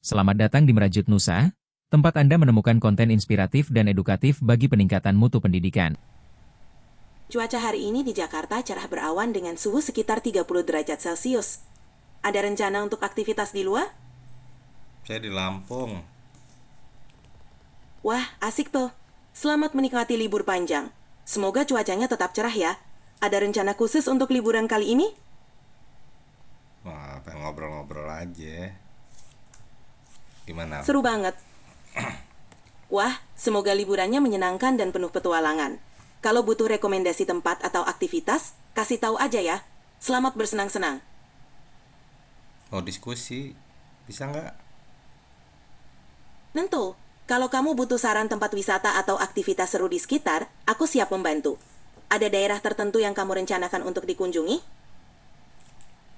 Selamat datang di Merajut Nusa, tempat Anda menemukan konten inspiratif dan edukatif bagi peningkatan mutu pendidikan. Cuaca hari ini di Jakarta cerah berawan dengan suhu sekitar 30 derajat Celcius. Ada rencana untuk aktivitas di luar? Saya di Lampung. Wah, asik tuh. Selamat menikmati libur panjang. Semoga cuacanya tetap cerah ya. Ada rencana khusus untuk liburan kali ini? Wah, pengen ngobrol-ngobrol aja. Gimana? Seru banget. Wah, semoga liburannya menyenangkan dan penuh petualangan. Kalau butuh rekomendasi tempat atau aktivitas, kasih tahu aja ya. Selamat bersenang-senang. Mau diskusi? Bisa nggak? Tentu, kalau kamu butuh saran tempat wisata atau aktivitas seru di sekitar, aku siap membantu. Ada daerah tertentu yang kamu rencanakan untuk dikunjungi?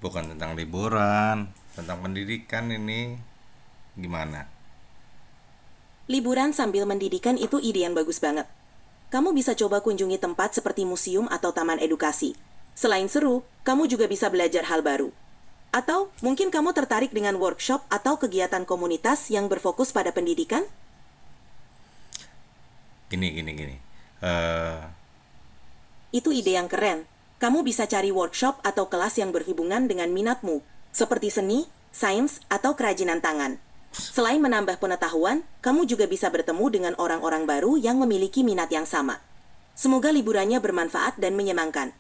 Bukan tentang liburan, tentang pendidikan ini. Gimana? Liburan sambil mendidikan itu ide yang bagus banget. Kamu bisa coba kunjungi tempat seperti museum atau taman edukasi. Selain seru, kamu juga bisa belajar hal baru. Atau mungkin kamu tertarik dengan workshop atau kegiatan komunitas yang berfokus pada pendidikan? Gini. Eh, Itu ide yang keren. Kamu bisa cari workshop atau kelas yang berhubungan dengan minatmu, seperti seni, sains, atau kerajinan tangan. Selain menambah pengetahuan, kamu juga bisa bertemu dengan orang-orang baru yang memiliki minat yang sama. Semoga liburannya bermanfaat dan menyenangkan.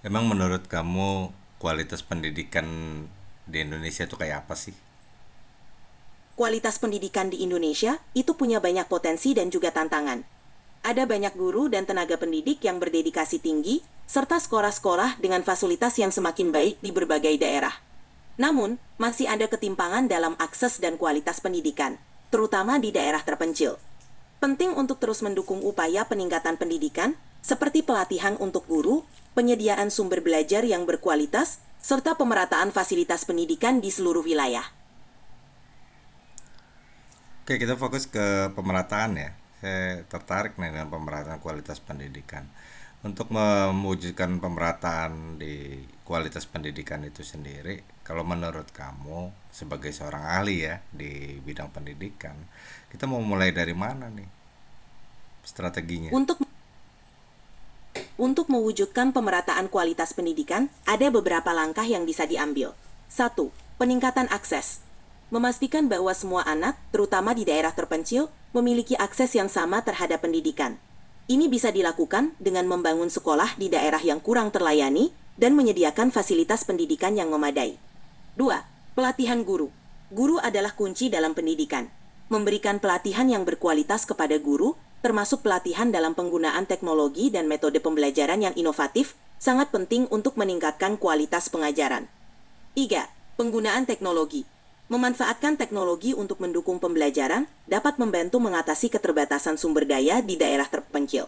emang menurut kamu kualitas pendidikan di Indonesia itu kayak apa sih? Kualitas pendidikan di Indonesia itu punya banyak potensi dan juga tantangan. Ada banyak guru dan tenaga pendidik yang berdedikasi tinggi, serta sekolah-sekolah dengan fasilitas yang semakin baik di berbagai daerah. Namun, masih ada ketimpangan dalam akses dan kualitas pendidikan, terutama di daerah terpencil. Penting untuk terus mendukung upaya peningkatan pendidikan, seperti pelatihan untuk guru, penyediaan sumber belajar yang berkualitas, serta pemerataan fasilitas pendidikan di seluruh wilayah. Oke, kita fokus ke pemerataan ya. Saya tertarik nih dengan pemerataan kualitas pendidikan. Untuk mewujudkan pemerataan di kualitas pendidikan itu sendiri, kalau menurut kamu sebagai seorang ahli ya di bidang pendidikan, kita mau mulai dari mana nih strateginya? Untuk Untuk mewujudkan pemerataan kualitas pendidikan, ada beberapa langkah yang bisa diambil. 1. Peningkatan akses. Memastikan bahwa semua anak, terutama di daerah terpencil, memiliki akses yang sama terhadap pendidikan. Ini bisa dilakukan dengan membangun sekolah di daerah yang kurang terlayani dan menyediakan fasilitas pendidikan yang memadai. 2. Pelatihan guru. Guru adalah kunci dalam pendidikan. Memberikan pelatihan yang berkualitas kepada guru, termasuk pelatihan dalam penggunaan teknologi dan metode pembelajaran yang inovatif, sangat penting untuk meningkatkan kualitas pengajaran. 3. Penggunaan teknologi. Memanfaatkan teknologi untuk mendukung pembelajaran dapat membantu mengatasi keterbatasan sumber daya di daerah terpencil.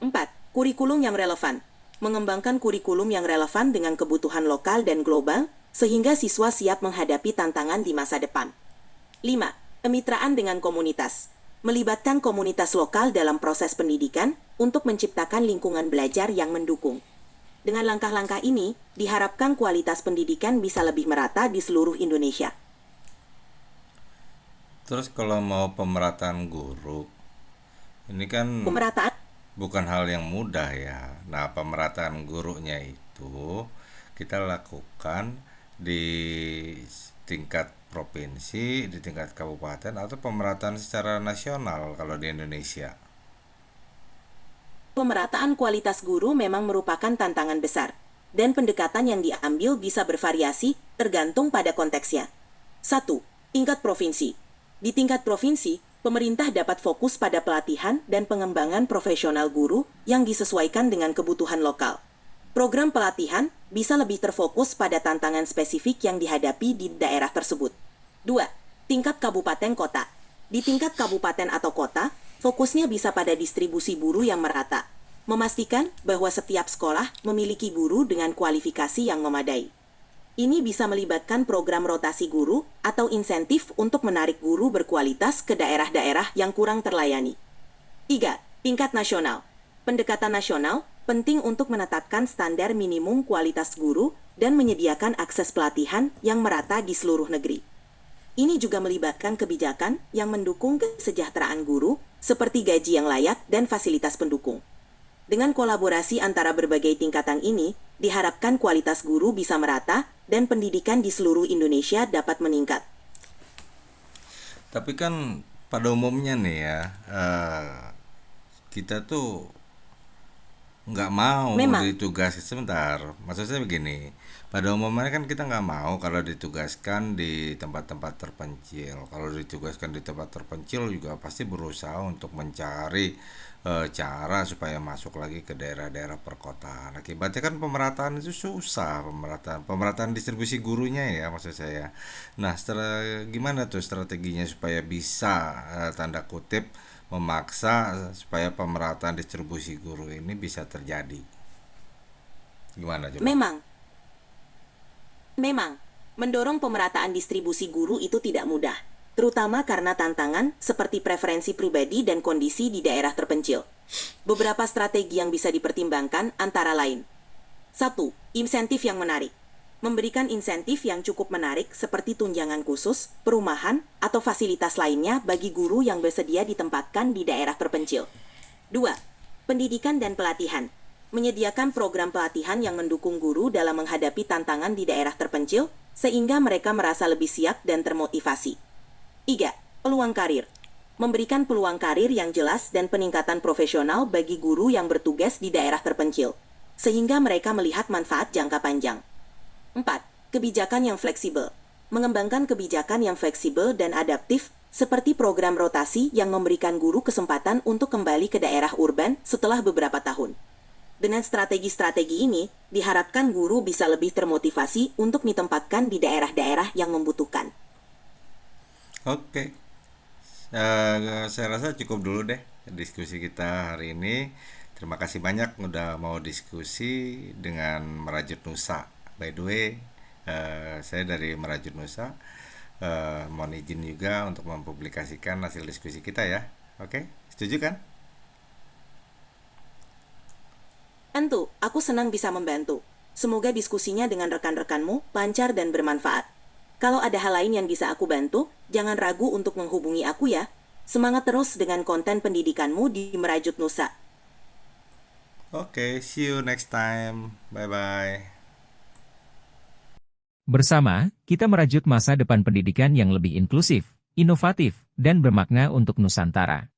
4. Kurikulum yang relevan. Mengembangkan kurikulum yang relevan dengan kebutuhan lokal dan global, sehingga siswa siap menghadapi tantangan di masa depan. 5. Kemitraan dengan komunitas. Melibatkan komunitas lokal dalam proses pendidikan untuk menciptakan lingkungan belajar yang mendukung. Dengan langkah-langkah ini, diharapkan kualitas pendidikan bisa lebih merata di seluruh Indonesia. Terus kalau mau pemerataan guru, ini kan Pemerataan bukan hal yang mudah ya. Nah, pemerataan gurunya itu kita lakukan di tingkat provinsi, di tingkat kabupaten, atau pemerataan secara nasional kalau di Indonesia. Pemerataan kualitas guru memang merupakan tantangan besar, dan pendekatan yang diambil bisa bervariasi tergantung pada konteksnya. 1. Tingkat provinsi. Di tingkat provinsi, pemerintah dapat fokus pada pelatihan dan pengembangan profesional guru yang disesuaikan dengan kebutuhan lokal. Program pelatihan bisa lebih terfokus pada tantangan spesifik yang dihadapi di daerah tersebut. 2. Tingkat kabupaten kota. Di tingkat kabupaten atau kota, fokusnya bisa pada distribusi guru yang merata, memastikan bahwa setiap sekolah memiliki guru dengan kualifikasi yang memadai. Ini bisa melibatkan program rotasi guru atau insentif untuk menarik guru berkualitas ke daerah-daerah yang kurang terlayani. 3. Tingkat nasional. Pendekatan nasional penting untuk menetapkan standar minimum kualitas guru dan menyediakan akses pelatihan yang merata di seluruh negeri. Ini juga melibatkan kebijakan yang mendukung kesejahteraan guru, seperti gaji yang layak dan fasilitas pendukung. Dengan kolaborasi antara berbagai tingkatan ini, diharapkan kualitas guru bisa merata dan pendidikan di seluruh Indonesia dapat meningkat. Tapi kan pada umumnya nih ya, kita tuh nggak mau Memang, ditugaskan sebentar. Maksud saya begini, pada umumnya kan kita nggak mau kalau ditugaskan di tempat-tempat terpencil. Kalau ditugaskan di tempat terpencil juga pasti berusaha untuk mencari cara supaya masuk lagi ke daerah-daerah perkotaan. Akibatnya kan pemerataan itu susah, pemerataan distribusi gurunya ya maksud saya. Nah, gimana tuh strateginya supaya bisa tanda kutip memaksa supaya pemerataan distribusi guru ini bisa terjadi. Gimana coba? memang, mendorong pemerataan distribusi guru itu tidak mudah, terutama karena tantangan seperti preferensi pribadi dan kondisi di daerah terpencil. Beberapa strategi yang bisa dipertimbangkan antara lain. 1. Insentif yang menarik. Memberikan insentif yang cukup menarik seperti tunjangan khusus, perumahan, atau fasilitas lainnya bagi guru yang bersedia ditempatkan di daerah terpencil. 2. Pendidikan dan pelatihan. Menyediakan program pelatihan yang mendukung guru dalam menghadapi tantangan di daerah terpencil, sehingga mereka merasa lebih siap dan termotivasi. 3. Peluang karir. Memberikan peluang karir yang jelas dan peningkatan profesional bagi guru yang bertugas di daerah terpencil, sehingga mereka melihat manfaat jangka panjang. 4. Kebijakan yang fleksibel. Mengembangkan kebijakan yang fleksibel dan adaptif, seperti program rotasi yang memberikan guru kesempatan untuk kembali ke daerah urban setelah beberapa tahun. Dengan strategi-strategi ini, diharapkan guru bisa lebih termotivasi untuk ditempatkan di daerah-daerah yang membutuhkan. Oke. Saya rasa cukup dulu deh diskusi kita hari ini. Terima kasih banyak udah mau diskusi dengan Merajut Nusa. By the way, saya dari Merajut Nusa. Mohon izin juga untuk mempublikasikan hasil diskusi kita ya. Oke, setuju kan? Tentu, aku senang bisa membantu. Semoga diskusinya dengan rekan-rekanmu lancar dan bermanfaat. Kalau ada hal lain yang bisa aku bantu, jangan ragu untuk menghubungi aku ya. Semangat terus dengan konten pendidikanmu di Merajut Nusa. Oke, see you next time. Bye-bye. Bersama, kita merajut masa depan pendidikan yang lebih inklusif, inovatif, dan bermakna untuk Nusantara.